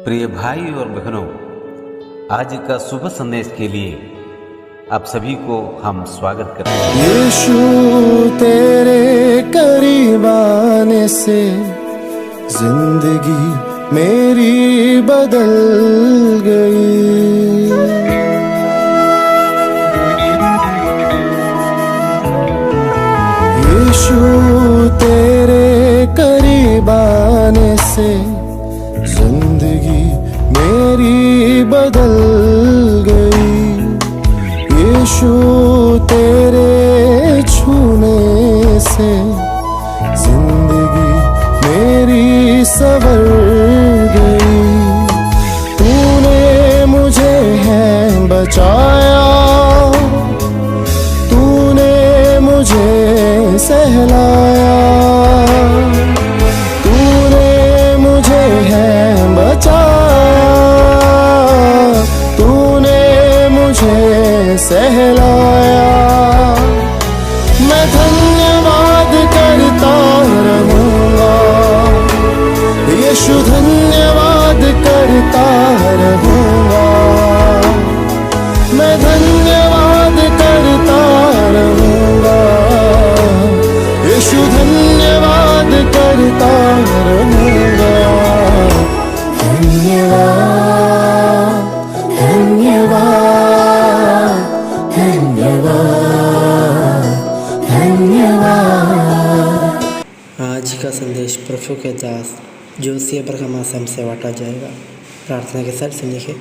प्रिय भाई और बहनों, आज का शुभ संदेश के लिए आप सभी को हम स्वागत करते हैं। यीशु तेरे करीब आने से जिंदगी मेरी बदल गई। यीशु तेरे करीब आने से जिंदगी मेरी बदल गई। यीशु तेरे छूने से जिंदगी मेरी संवर गई। तूने मुझे है बचाया, तूने मुझे सहलाया, तूने मुझे है बचाया, तूने मुझे सहलाया। मैं धन्यवाद करता रहूँगा, यीशु धन्यवाद करता रहूँगा। मैं धन्यवाद करता रहूँगा, यीशु धन्यवाद करता रहूँगा। धन्यवाद धन्यवाद धन्यवाद धन्यवाद। आज का संदेश प्रभु के दास जोशी अब्राहम आसम से बांटा जाएगा। प्रार्थना के साथ सुनिए।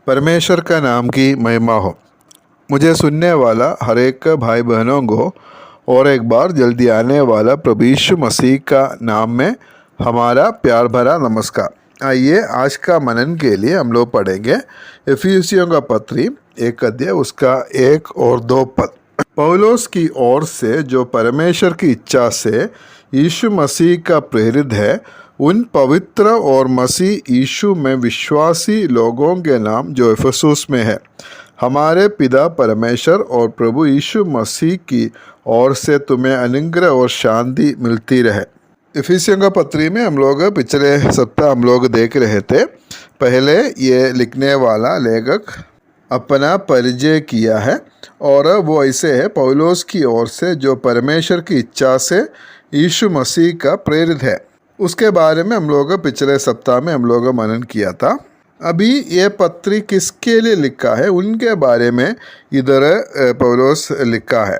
परमेश्वर का नाम की महिमा हो। मुझे सुनने वाला हर एक भाई बहनों को और एक बार जल्दी आने वाला प्रभु यीशु मसीह का नाम में हमारा प्यार भरा नमस्कार। आइए आज का मनन के लिए हम लोग पढ़ेंगे इफिसियों का पत्री 1 अध्याय उसका 1 और 2 पद। पौलुस की ओर से जो परमेश्वर की इच्छा से यीशु मसीह का प्रेरित है, उन पवित्र और मसीह यीशु में विश्वासी लोगों के नाम जो इफिसुस में है, हमारे पिता परमेश्वर और प्रभु यीशु मसीह की ओर से तुम्हें अनुग्रह और शांति मिलती रहे। इफिसियों का पत्री में हम लोग पिछले सप्ताह हम लोग देख रहे थे। पहले ये लिखने वाला लेखक अपना परिचय किया है और वो ऐसे है, पौलुस की ओर से जो परमेश्वर की इच्छा से यीशु मसीह का प्रेरित है। उसके बारे में हम लोग पिछले सप्ताह में हम लोग मनन किया था। अभी ये पत्री किसके लिए लिखा है उनके बारे में इधर पौलुस लिखा है।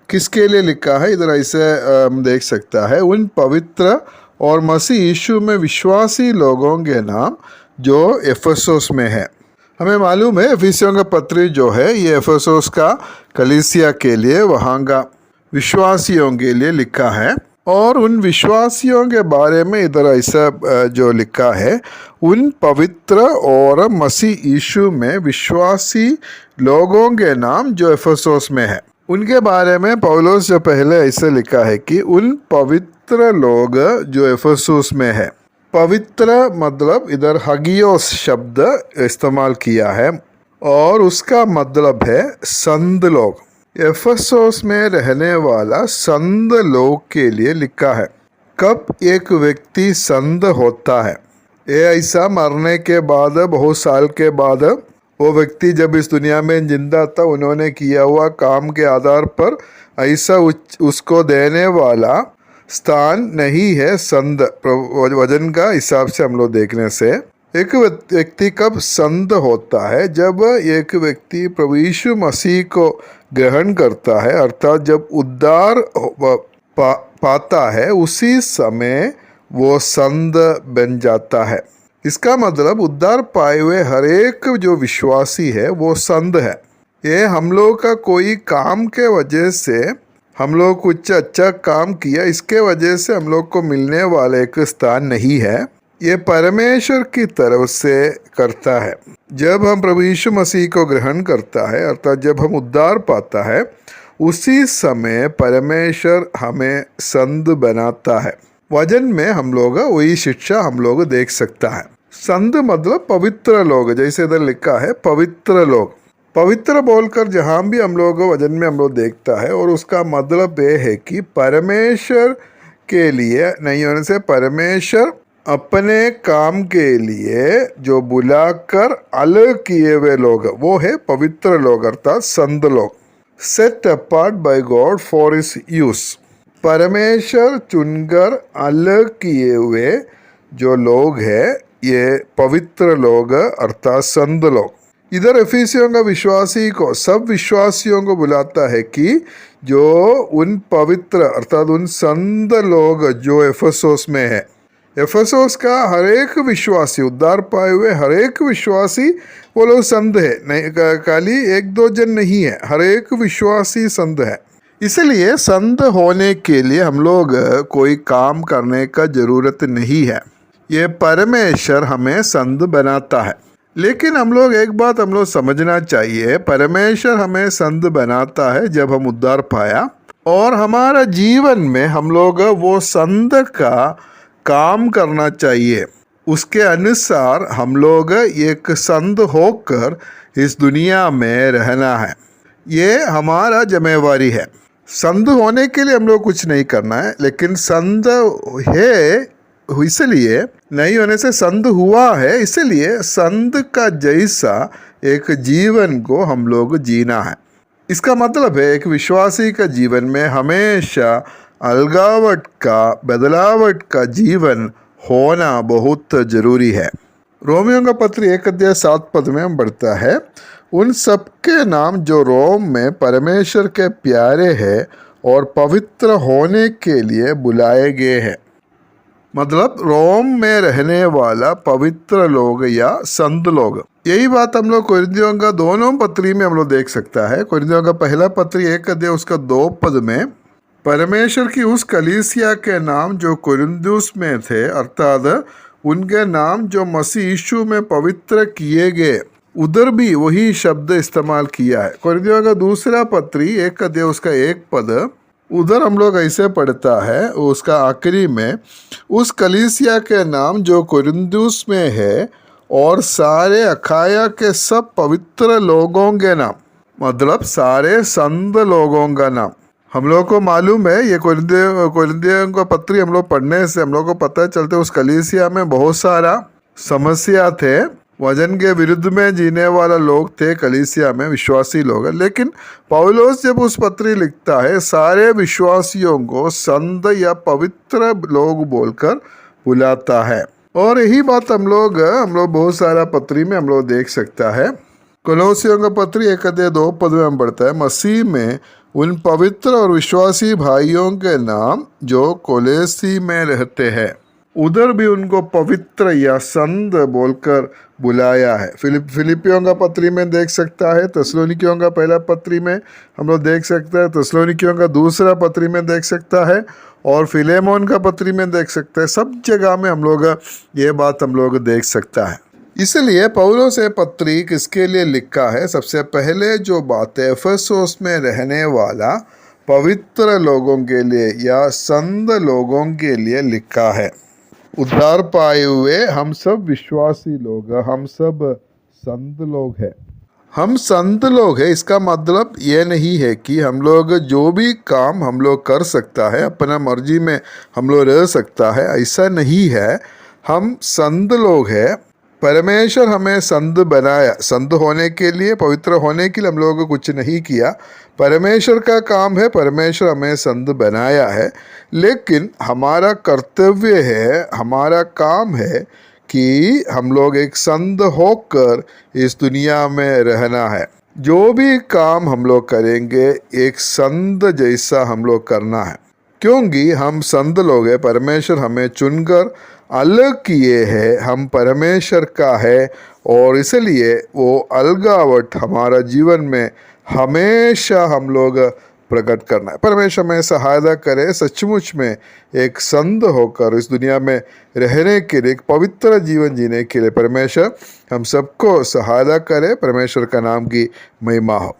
किसके लिए लिखा है इधर ऐसे हम देख सकता है, उन पवित्र और मसीह यीशु में विश्वासी लोगों के नाम जो इफिसुस में है। हमें मालूम है इफिसियों का पत्री जो है ये इफिसुस का कलीसिया के लिए, वहाँ का विश्वासियों के लिए लिखा है। और उन विश्वासियों के बारे में इधर ऐसा जो लिखा है, उन पवित्र और मसीह यीशु में विश्वासी लोगों के नाम जो इफिसुस में है, उनके बारे में पौलुस जो पहले ऐसे लिखा है कि उन पवित्र लोग जो इफिसुस में है। पवित्र मतलब इधर हगियोस शब्द इस्तेमाल किया है और उसका मतलब है संत लोग। इफिसुस में रहने वाला संत लोग के लिए लिखा है। कब एक व्यक्ति संत होता है, ये ऐसा मरने के बाद, बहुत साल के बाद, वो व्यक्ति जब इस दुनिया में जिंदा था, उन्होंने किया हुआ काम के आधार पर ऐसा उसको देने वाला स्थान नहीं है संत। वजन का हिसाब से हम लोग देखने से एक व्यक्ति कब संत होता है, जब एक व्यक्ति प्रभु यीशु मसीह को ग्रहण करता है, अर्थात जब उद्धार पाता है, उसी समय वो संत बन जाता है। इसका मतलब उद्धार पाए हुए हर एक जो विश्वासी है वो संत है। ये हम लोग का कोई काम के वजह से, हम लोग कुछ अच्छा काम किया इसके वजह से हम लोग को मिलने वाला एक स्थान नहीं है, ये परमेश्वर की तरफ से करता है। जब हम प्रभु यीशु मसीह को ग्रहण करता है, अर्थात जब हम उद्धार पाता है, उसी समय परमेश्वर हमें संत बनाता है। वचन में हम लोग वही शिक्षा हम लोग देख सकता है। संत मतलब पवित्र लोग, जैसे इधर लिखा है पवित्र लोग। पवित्र बोलकर जहाँ भी हम लोग वचन में हम लोग देखता है, और उसका मतलब ये है कि परमेश्वर के लिए नहीं होने से परमेश्वर अपने काम के लिए जो बुलाकर अलग किए हुए लोग वो है पवित्र लोग अर्थात संत लोग। Set apart by God for his use. परमेश्वर चुनकर अलग किए हुए जो लोग हैं ये पवित्र लोग अर्थात संत लोग। इधर एफिसियों का विश्वासी को सब विश्वासियों को बुलाता है कि जो उन पवित्र अर्थात उन संत लोग जो एफेसोस में है, एफेसोस का हर एक विश्वासी उद्धार पाए हुए हर एक विश्वासी वो लोग संत है, नहीं खाली एक दो जन नहीं है, हर एक विश्वासी संत है। इसलिए संत होने के लिए हम लोग कोई काम करने का जरूरत नहीं है, ये परमेश्वर हमें संत बनाता है। लेकिन हम लोग एक बात हम लोग समझना चाहिए, परमेश्वर हमें संत बनाता है जब हम उद्धार पाया और हमारा जीवन में हम लोग वो संत का काम करना चाहिए, उसके अनुसार हम लोग एक संत होकर इस दुनिया में रहना है, ये हमारा जिम्मेवारी है। संत होने के लिए हम लोग कुछ नहीं करना है, लेकिन संत है इसलिए नहीं होने से संत हुआ है, इसलिए संत का जैसा एक जीवन को हम लोग जीना है। इसका मतलब है एक विश्वासी का जीवन में हमेशा अलगावट का बदलावट का जीवन होना बहुत जरूरी है। रोमियों का पत्र 1:7 में हम पढ़ता है, उन सबके नाम जो रोम में परमेश्वर के प्यारे हैं और पवित्र होने के लिए बुलाए गए हैं। मतलब रोम में रहने वाला पवित्र लोग या संत लोग। यही बात हम लोग कोरिन्थियों का दोनों पत्री में हम लोग देख सकता है। कोरिन्थियों का पहला पत्री 1 उसका 2 में परमेश्वर की उस कलीसिया के नाम जो कोरिन्थुस में थे अर्थात उनके नाम जो मसीह यीशु में पवित्र किए गए, उधर भी वही शब्द इस्तेमाल किया है। कोरिन्थियों का दूसरा पत्री 1 उसका 1 उधर हम लोग ऐसे पढ़ता है उसका आखिरी में, उस कलीसिया के नाम जो कोरिन्थुस में है और सारे अखाया के सब पवित्र लोगों के नाम, मतलब सारे संत लोगों का नाम। हम लोग को मालूम है ये कोरिन्थियों का पत्री हम लोग पढ़ने से हम लोग को पता चलता है उस कलीसिया में बहुत सारा समस्या थे, वजन के विरुद्ध में जीने वाला लोग थे कलीसिया में, विश्वासी लोग। लेकिन पौलुस जब उस पत्री लिखता है सारे विश्वासियों को संत या पवित्र लोग बोलकर बुलाता है। और यही बात हम लोग बहुत सारा पत्री में हम लोग देख सकता है। कोलोसियों का पत्री 1:2 में हम पढ़ता है, मसीह में उन पवित्र और विश्वासी भाइयों के नाम जो कोलोसी में रहते हैं, उधर भी उनको पवित्र या संत बोलकर बुलाया है। फिलिपियों का पत्री में देख सकता है, थिस्सलुनीकियों का पहला पत्री में हम लोग देख सकता है, थिस्सलुनीकियों का दूसरा पत्री में देख सकता है और फिलेमोन का पत्री में देख सकता है। सब जगह में हम लोग ये बात हम लोग देख सकता है। इसलिए पौलुस ये पत्री किसके लिए लिखा है? सबसे पहले जो बात है एफेसोस में रहने वाला पवित्र लोगों के लिए या संत लोगों के लिए लिखा है। उद्धार पाए हुए हम सब विश्वासी लोग, हम सब संत लोग हैं। हम संत लोग हैं इसका मतलब ये नहीं है कि हम लोग जो भी काम हम लोग कर सकता है, अपना मर्जी में हम लोग रह सकता है, ऐसा नहीं है। हम संत लोग हैं, परमेश्वर हमें संत बनाया, संत होने के लिए, पवित्र होने के लिए हम लोगों को कुछ नहीं किया, परमेश्वर का काम है, परमेश्वर हमें संत बनाया है। लेकिन हमारा कर्तव्य है, हमारा काम है कि हम लोग एक संत होकर इस दुनिया में रहना है। जो भी काम हम लोग करेंगे एक संत जैसा हम लोग करना है, क्योंकि हम संत लोग हैं, परमेश्वर हमें चुनकर अलग किए हैं, हम परमेश्वर का है और इसलिए वो अलगावट हमारा जीवन में हमेशा हम लोग प्रकट करना है। परमेश्वर हमें सहायता करे सचमुच में एक संत होकर इस दुनिया में रहने के लिए, एक पवित्र जीवन जीने के लिए परमेश्वर हम सबको सहायता करे। परमेश्वर का नाम की महिमा हो।